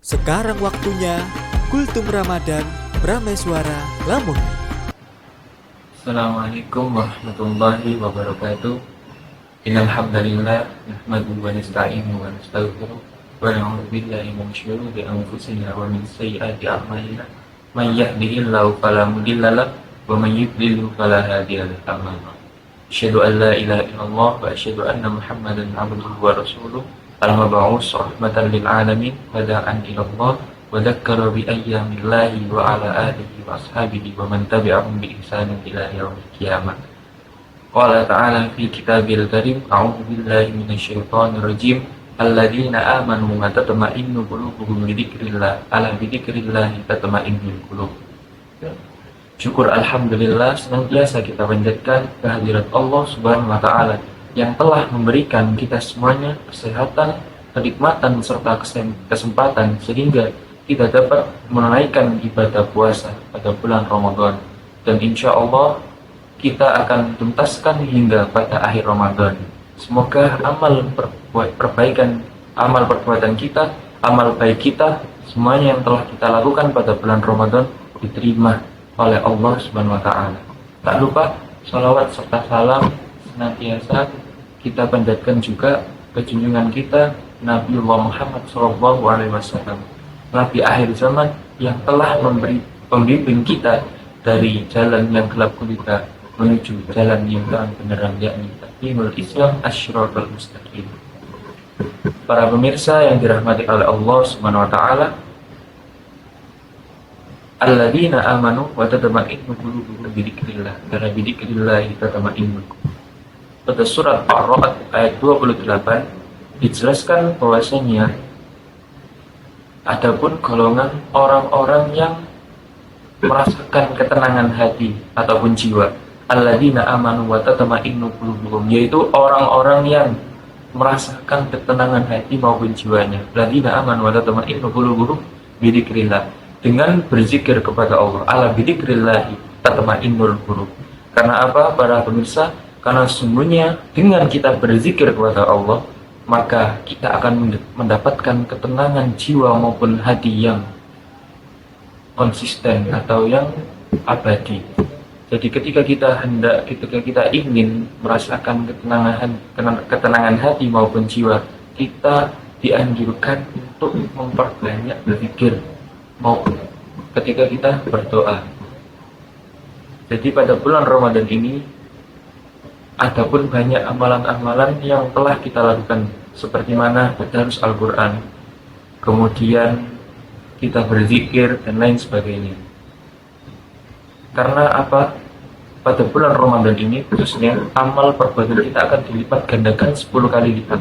Sekarang waktunya Kultum Ramadan Prameswara Lamun. Assalamualaikum warahmatullahi wabarakatuh. Innal hamdalillah nahmaduhu wa nasta'inuhu wa nastaghfiruh wa na'udzu billahi min syururi anfusina wa min sayyiati a'malina. May yahdihillahu fala mudilla lahu wa may yudlil fala hadiya lahu. Asyhadu an la ilaha illallah wa asyhadu anna Muhammadan 'abduhu wa rasuluh al-mab'uts rahmatan lil alamin wa da'an ila Allah wa dzakkara bi ayyamillahi wa ala alihi wa ashabihi wa man tabi'ahum bi ihsanin ila yaumil qiyamah. Qala ta'ala fi kitabil karim, a'udzu billahi minasy syaithanir rajim. Alladzina amanu wa tatma'innu qulubuhum bi dzikrillah, ala bi dzikrillah tatma'innul qulub. Syukur alhamdulillah senantiasa kita panjatkan kehadirat Allah Subhanahu wa taala yang telah memberikan kita semuanya kesehatan, kenikmatan serta kesempatan sehingga kita dapat menunaikan ibadah puasa pada bulan Ramadan, dan insya Allah kita akan tuntaskan hingga pada akhir Ramadan. Semoga amal perbuatan kita, amal baik kita, semuanya yang telah kita lakukan pada bulan Ramadan diterima oleh Allah Subhanahu wa taala. Tak lupa salawat serta salam senantiasa kita panjatkan juga ke junjungan kita Nabiullah Muhammad SAW, Nabi akhir zaman yang telah memberi pembimbing kita dari jalan yang gelap gulita menuju jalan yang terang benderang, yakni Taqimul Islam Asyiratul Mustaqim. Para pemirsa yang dirahmati oleh Allah Subhanahu wa taala, alladzina amanu wa tatma'innu qulubuhum bi dzikrillah, karena bi dzikrillah tatma'innul qulub. Pada surat Ar-Ra'd ayat 28 dijelaskan bahwasanya adapun golongan orang-orang yang merasakan ketenangan hati ataupun jiwa, alladzina amanu wa tatma'innu qulubuhum, yaitu orang-orang yang merasakan ketenangan hati maupun jiwanya. Alladzina amanu wa tatma'innu qulubuhum bi dzikrillah, dengan berzikir kepada Allah. Ala bi dzikrillah tatma'innul qulub. Karena apa para pemirsa? Karena sungguhnya dengan kita berzikir kepada Allah, maka kita akan mendapatkan ketenangan jiwa maupun hati yang konsisten atau yang abadi. Jadi ketika kita ingin merasakan ketenangan hati maupun jiwa, kita dianjurkan untuk memperbanyak berzikir maupun ketika kita berdoa. Jadi pada bulan Ramadan ini adapun banyak amalan-amalan yang telah kita lakukan, seperti mana tadarus Al-Quran, kemudian kita berzikir dan lain sebagainya. Karena apa? Pada bulan Ramadan ini khususnya amal perbuatan kita akan dilipat gandakan 10 kali lipat.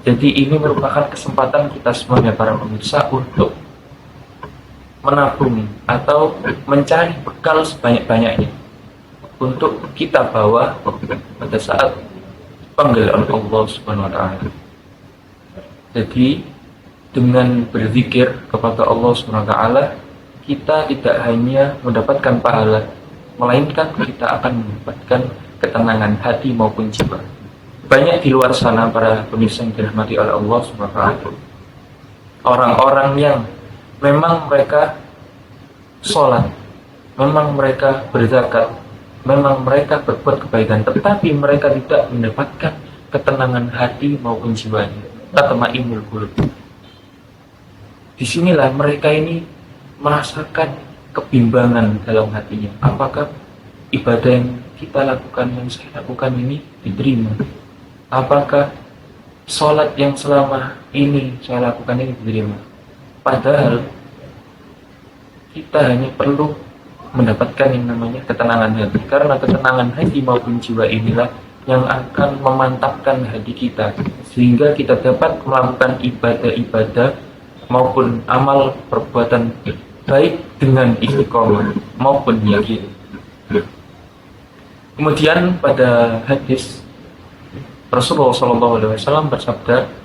Jadi ini merupakan kesempatan kita semuanya para pemirsa untuk menabung atau mencari bekal sebanyak-banyaknya untuk kita bawa pada saat panggilan Allah Subhanahu wa taala. Jadi dengan berzikir kepada Allah Subhanahu wa taala, kita tidak hanya mendapatkan pahala, melainkan kita akan mendapatkan ketenangan hati maupun jiwa. Banyak di luar sana para pemirsa yang dirahmati oleh Allah Subhanahu wa taala, orang-orang yang memang mereka sholat, memang mereka berzakat, memang mereka berbuat kebaikan, tetapi mereka tidak mendapatkan ketenangan hati maupun jiwanya. Tatma'innul qulub. Disinilah mereka ini merasakan kebimbangan dalam hatinya. Apakah ibadah yang kita lakukan, yang saya lakukan ini diterima? Apakah sholat yang selama ini saya lakukan ini diterima? Padahal kita hanya perlu mendapatkan yang namanya ketenangan hati, karena ketenangan hati maupun jiwa inilah yang akan memantapkan hati kita sehingga kita dapat melakukan ibadah-ibadah maupun amal perbuatan baik dengan istiqomah maupun yakin. Kemudian pada hadis Rasulullah SAW bersabda,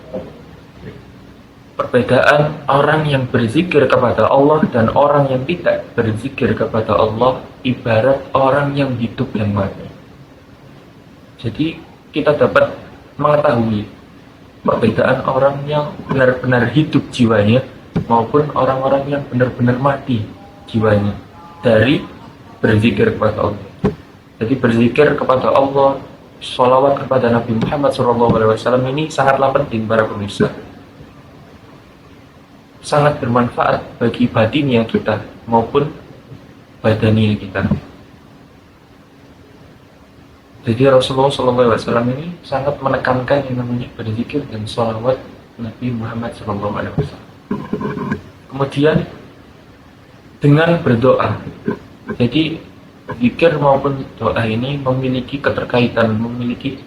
perbedaan orang yang berzikir kepada Allah dan orang yang tidak berzikir kepada Allah ibarat orang yang hidup dan mati. Jadi kita dapat mengetahui perbedaan orang yang benar-benar hidup jiwanya maupun orang-orang yang benar-benar mati jiwanya dari berzikir kepada Allah. Jadi berzikir kepada Allah, sholawat kepada Nabi Muhammad SAW ini sangatlah penting para pemirsa. Sangat bermanfaat bagi batinnya kita maupun badania kita. Jadi Rasulullah SAW ini sangat menekankan yang namanya berzikir dan sholawat Nabi Muhammad SAW. Kemudian dengan berdoa. Jadi zikir maupun doa ini memiliki keterkaitan, memiliki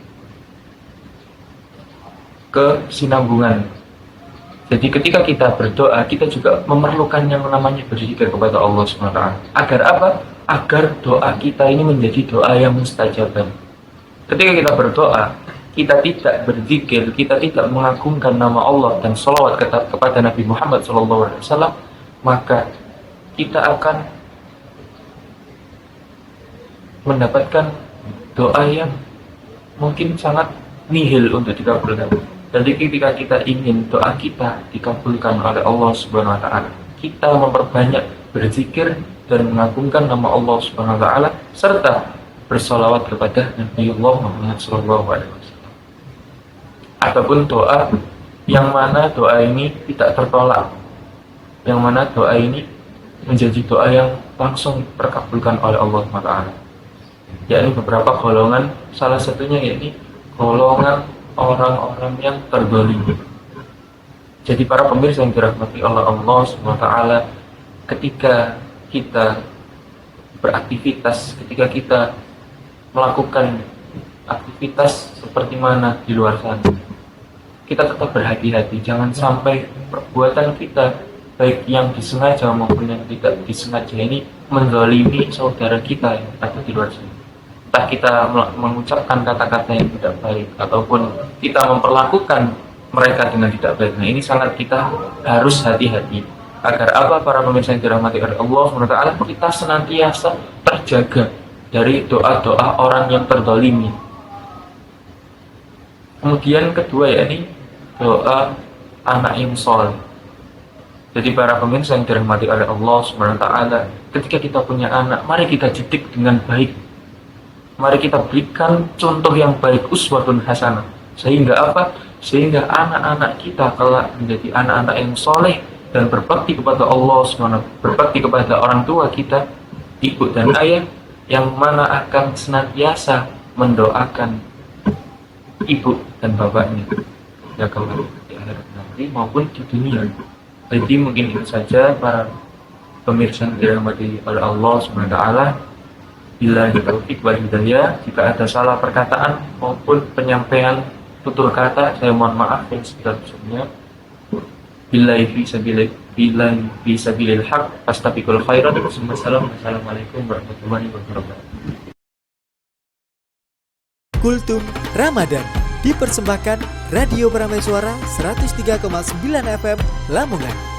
kesinambungan. Jadi ketika kita berdoa, kita juga memerlukan yang namanya berzikir kepada Allah SWT. Agar apa? Agar doa kita ini menjadi doa yang mustajabah. Ketika kita berdoa, kita tidak berzikir, kita tidak mengagungkan nama Allah dan sholawat kepada Nabi Muhammad SAW, maka kita akan mendapatkan doa yang mungkin sangat nihil untuk dikabulkan. Jadi ketika kita ingin doa kita dikabulkan oleh Allah Subhanahu wa taala, kita memperbanyak berzikir dan mengagungkan nama Allah Subhanahu wa taala serta bersolawat kepada Nabiullah Muhammad SAW. Ataupun doa yang mana doa ini tidak tertolak, yang mana doa ini menjadi doa yang langsung terkabulkan oleh Allah SWT. Yakni beberapa golongan, salah satunya yakni golongan orang-orang yang terzalimi. Jadi para pemirsa yang dirahmati oleh Allah SWT, ketika kita beraktivitas, ketika kita melakukan aktivitas seperti mana di luar sana, kita tetap berhati-hati, jangan sampai perbuatan kita baik yang disengaja maupun yang tidak disengaja ini menzalimi saudara kita yang ada di luar sana. Entah kita mengucapkan kata-kata yang tidak baik ataupun kita memperlakukan mereka dengan tidak baik. Nah, ini sangat kita harus hati-hati agar apa para pemirsa yang dirahmati oleh Allah SWT, kita senantiasa terjaga dari doa-doa orang yang terzalimi. Kemudian kedua yakni doa anak yang soleh. Jadi para pemirsa yang dirahmati oleh Allah SWT, ketika kita punya anak, mari kita didik dengan baik. Mari kita berikan contoh yang baik, uswatun hasanah. Sehingga apa? Sehingga anak-anak kita kelak menjadi anak-anak yang soleh dan berbakti kepada Allah SWT, berbakti kepada orang tua kita, ibu dan ayah, yang mana akan senantiasa mendoakan ibu dan bapaknya ya kelak di akhirat nanti maupun di dunia. Jadi mungkin itu saja para pemirsa yang dirahmati oleh Allah SWT. Bila taufik wal hidayah, jika ada salah perkataan maupun penyampaian tutur kata, saya mohon maaf yang sebesar-besarnya. Billahi fi sabilil haq, fastabiqul khairat. Wassalamualaikum warahmatullahi wabarakatuh. Kultum Ramadan dipersembahkan Radio Prameswara 103,9 FM Lamongan.